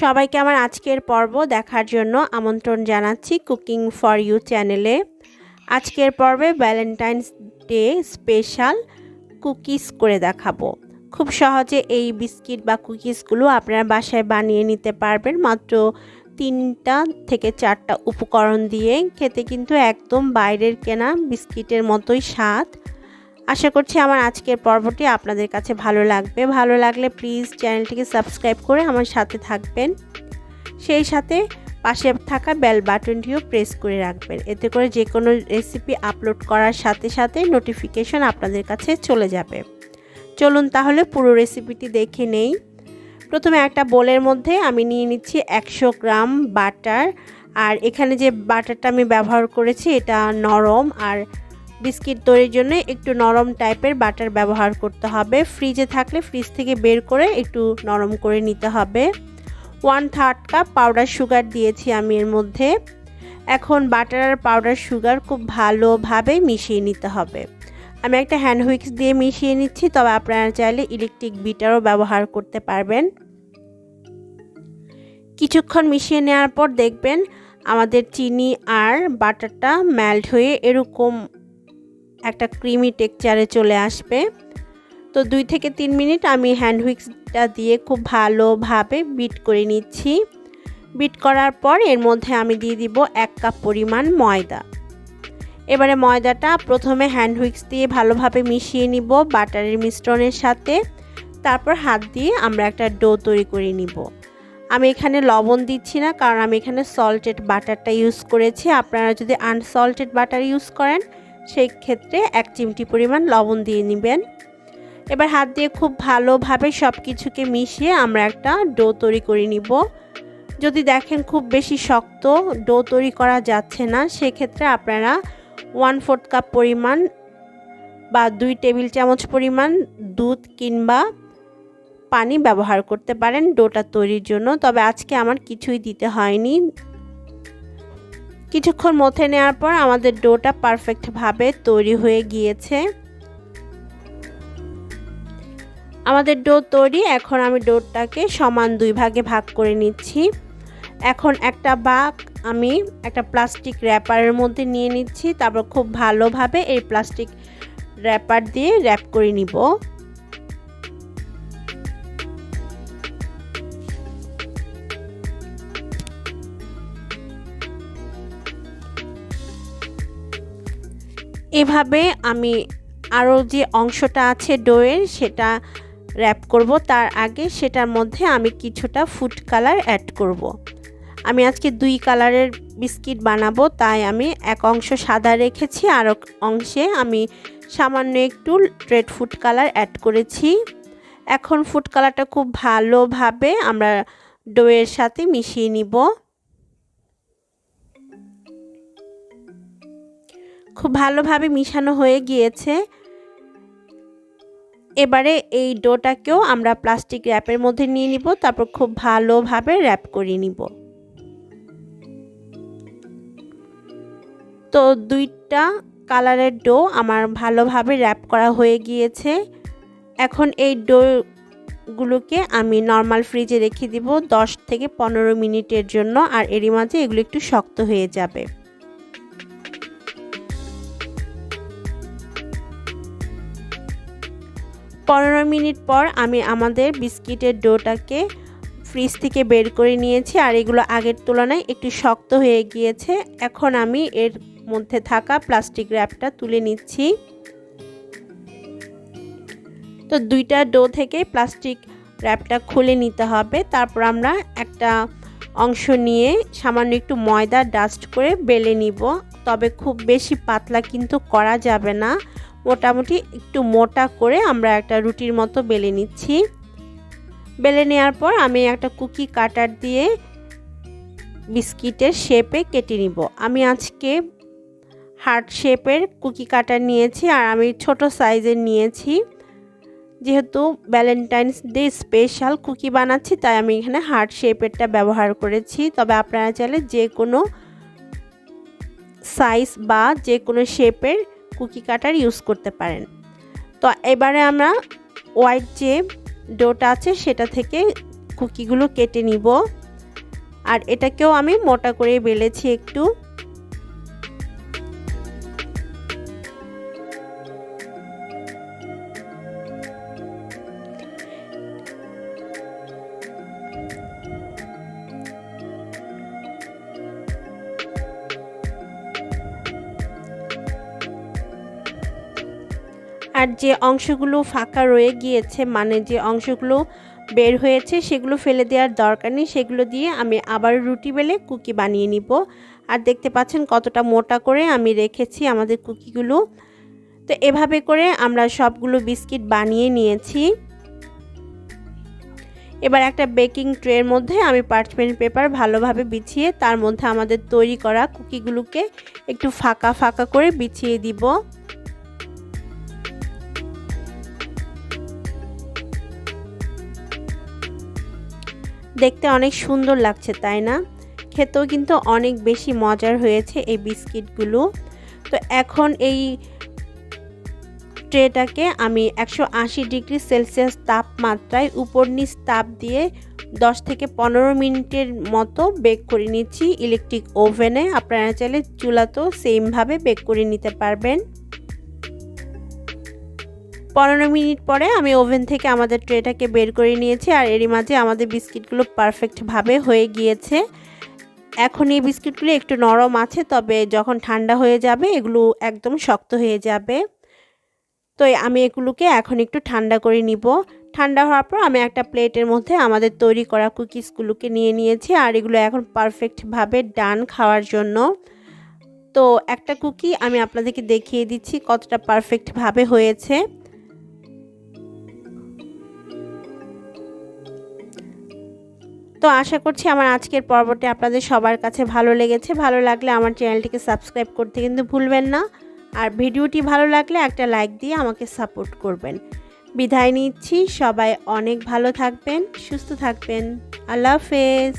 সবাইকে আমার আজকের পর্ব দেখার জন্য আমন্ত্রণ জানাচ্ছি কুকিং ফর ইউ চ্যানেলে। আজকের পর্বে ভ্যালেন্টাইন্স ডে স্পেশাল কুকিজ করে দেখাবো। খুব সহজে এই বিস্কিট বা কুকিজগুলো আপনারা বাসায় বানিয়ে নিতে পারবেন মাত্র 3টা থেকে 4টা উপকরণ দিয়ে। খেতে কিন্তু একদম বাইরের কেনা বিস্কিটের মতোই স্বাদ। আশা করছি আমার আজকের পর্বটি আপনাদের কাছে ভালো লাগবে। ভালো লাগলে প্লিজ চ্যানেলটিকে সাবস্ক্রাইব করে আমার সাথে থাকবেন। সেই সাথে পাশে থাকা বেল বাটনটিও প্রেস করে রাখবেন। এতে করে যে কোনো রেসিপি আপলোড করার সাথে সাথে নোটিফিকেশন আপনাদের কাছে চলে যাবে। চলুন তাহলে পুরো রেসিপিটি দেখে নেই। প্রথমে একটা বোলের মধ্যে আমি নিয়ে নিচ্ছি 100 গ্রাম বাটার। আর এখানে যে বাটারটা আমি ব্যবহার করেছি এটা নরম, আর বিস্কিট তৈরির জন্য একটু নরম টাইপের বাটার ব্যবহার করতে হবে। ফ্রিজে থাকলে ফ্রিজ থেকে বের করে একটু নরম করে নিতে হবে। 1/3 কাপ পাউডার সুগার দিয়েছি আমি এর মধ্যে। এখন বাটার আর পাউডার সুগার খুব ভালোভাবে মিশিয়ে নিতে হবে। আমি একটা হ্যান্ড হুইক্স দিয়ে মিশিয়ে নিচ্ছি, তবে আপনারা চাইলে ইলেকট্রিক বিটারও ব্যবহার করতে পারবেন। কিছুক্ষণ মিশিয়ে নেওয়ার পর দেখবেন আমাদের চিনি আর বাটারটা মেল্ট হয়ে এরকম একটা ক্রিমি টেক্সচারে চলে আসবে। তো 2 থেকে 3 মিনিট আমি হ্যান্ড হুইক্সটা দিয়ে খুব ভালোভাবে বিট করে নিচ্ছি। বিট করার পর এর মধ্যে আমি দিয়ে দিব 1 কাপ পরিমাণ ময়দা। এবারে ময়দাটা প্রথমে হ্যান্ড হুইক্স দিয়ে ভালোভাবে মিশিয়ে নিব বাটারের মিশ্রণের সাথে। তারপর হাত দিয়ে আমরা একটা ডো তৈরি করে নিব। আমি এখানে লবণ দিচ্ছি না, কারণ আমি এখানে সল্টেড বাটারটা ইউজ করেছি। আপনারা যদি আনসল্টেড বাটার ইউজ করেন সেই ক্ষেত্রে 1 চিমটি পরিমাণ লবণ দিয়ে নেবেন। এবার হাত দিয়ে খুব ভালোভাবে সব কিছুকে মিশিয়ে আমরা একটা ডো তৈরি করে নিব। যদি দেখেন খুব বেশি শক্ত ডো তৈরি করা যাচ্ছে না, সেক্ষেত্রে আপনারা 1/4 কাপ পরিমাণ বা 2 টেবিল চামচ পরিমাণ দুধ কিংবা পানি ব্যবহার করতে পারেন ডোটা তৈরির জন্য। তবে আজকে আমার কিছুই দিতে হয়নি। কিছুক্ষণ মথে নেওয়ার পর আমাদের ডোটা পারফেক্টভাবে তৈরি হয়ে গিয়েছে। আমাদের ডো তৈরি। এখন আমি ডোটাকে সমান 2 ভাগে ভাগ করে নিচ্ছি। এখন একটা ভাগ আমি একটা প্লাস্টিক র্যাপারের মধ্যে নিয়ে নিচ্ছি। তারপর খুব ভালোভাবে এই প্লাস্টিক র্যাপার দিয়ে র্যাপ করে নিব। এভাবে আমি আরও যে অংশটা আছে ডোয়ের সেটা র্যাপ করব। তার আগে সেটার মধ্যে আমি কিছুটা ফুড কালার অ্যাড করব। আমি আজকে 2 কালারের বিস্কিট বানাবো, তাই আমি এক অংশ সাদা রেখেছি, আর অংশে আমি সামান্য একটু রেড ফুড কালার অ্যাড করেছি। এখন ফুড কালারটা খুব ভালোভাবে আমরা ডোয়ের সাথে মিশিয়ে নিব। খুব ভালোভাবে মিশানো হয়ে গিয়েছে। এবারে এই ডোটাকেও আমরা প্লাস্টিক র্যাপের মধ্যে নিয়ে নিব। তারপর খুব ভালোভাবে র্যাপ করে নিব। তো 2টা কালারের ডো আমার ভালোভাবে র্যাপ করা হয়ে গিয়েছে। এখন এই ডোগুলোকে আমি নর্মাল ফ্রিজে রেখে দিব 10 থেকে 15 মিনিটের জন্য। আর এরই মাঝে এগুলো একটু শক্ত হয়ে যাবে। পনেরো মিনিট পর আমি আমাদের বিস্কিটের ডোটাকে ফ্রিজ থেকে বের করে নিয়েছি, আর এগুলো আগের তুলনায় একটু শক্ত হয়ে গিয়েছে। এখন আমি এর মধ্যে থাকা প্লাস্টিক র্যাপটা তুলে নিচ্ছি। তো 2টা ডো থেকে প্লাস্টিক র্যাপটা খুলে নিতে হবে। তারপর আমরা একটা অংশ নিয়ে সামান্য একটু ময়দা ডাস্ট করে বেলে নিব। তবে খুব বেশি পাতলা কিন্তু করা যাবে না, মোটামুটি একটু মোটা করে আমরা একটা রুটির মতো বেলে নিচ্ছি। বেলে নেওয়ার পর আমি একটা কুকি কাটার দিয়ে বিস্কিটের শেপে কেটে নিব। আমি আজকে হার্ট শেপের কুকি কাটার নিয়েছি, আর আমি ছোট সাইজের নিয়েছি। যেহেতু ভ্যালেন্টাইন্স ডে স্পেশাল কুকি বানাচ্ছি, তাই আমি এখানে হার্ট শেপেরটা ব্যবহার করেছি। তবে আপনারা চাইলে যে কোনো সাইজ বা যে কোনো শেপের কুকি কাটার ইউজ করতে পারেন। তো এবারে আমরা হোয়াইট যে ডোটা আছে সেটা থেকে কুকিগুলো কেটে নিব। আর এটাকেও আমি মোটা করে বেলেছি একটু। আর যে অংশগুলো ফাঁকা রয়ে গিয়েছে, মানে যে অংশগুলো বের হয়েছে, সেগুলো ফেলে দেওয়ার দরকার নেই। সেগুলো দিয়ে আমি আবার রুটি বেলে কুকি বানিয়ে নিব। আর দেখতে পাচ্ছেন কতটা মোটা করে আমি রেখেছি আমাদের কুকিগুলো। তো এভাবে করে আমরা সবগুলো বিস্কিট বানিয়ে নিয়েছি। এবার একটা বেকিং ট্রের মধ্যে আমি পার্চমেন্ট পেপার ভালোভাবে বিছিয়ে তার মধ্যে আমাদের তৈরি করা কুকিগুলোকে একটু ফাঁকা ফাঁকা করে বিছিয়ে দিব। দেখতে অনেক সুন্দর লাগছে, তাই না? খেতেও কিন্তু অনেক বেশি মজার হয়েছে এই বিস্কিটগুলো। তো এখন এই ট্রেটাকে আমি 180 ডিগ্রি সেলসিয়াস তাপমাত্রায় উপর নিচ তাপ দিয়ে 10 থেকে 15 মিনিটের মতো বেক করে নিচ্ছি ইলেকট্রিক ওভেনে। আপনারা চাইলে চুলাতেও সেমভাবে বেক করে নিতে পারবেন। 15 মিনিট পরে আমি ওভেন থেকে আমাদের ট্রেটাকে বের করে নিয়েছি। আর এরই মাঝে আমাদের বিস্কিটগুলো পারফেক্টভাবে হয়ে গিয়েছে। এখন এই বিস্কিটগুলো একটু নরম আছে, তবে যখন ঠান্ডা হয়ে যাবে এগুলো একদম শক্ত হয়ে যাবে। তো আমি এগুলোকে এখন একটু ঠান্ডা করে নিব। ঠান্ডা হওয়ার পর আমি একটা প্লেটের মধ্যে আমাদের তৈরি করা কুকিজগুলোকে নিয়ে নিয়েছি। আর এগুলো এখন পারফেক্টভাবে ডান খাওয়ার জন্য। তো একটা কুকি আমি আপনাদেরকে দেখিয়ে দিচ্ছি কতটা পারফেক্টভাবে হয়েছে। তো আশা করছি আমার আজকের পর্বটি আপনাদের সবার কাছে ভালো লেগেছে। ভালো লাগলে আমার চ্যানেলটিকে সাবস্ক্রাইব করতে কিন্তু ভুলবেন না। আর ভিডিওটি ভালো লাগলে একটা লাইক দিয়ে আমাকে সাপোর্ট করবেন। বিদায় নিচ্ছি, সবাই অনেক ভালো থাকবেন, সুস্থ থাকবেন। আল্লাহ হাফেজ।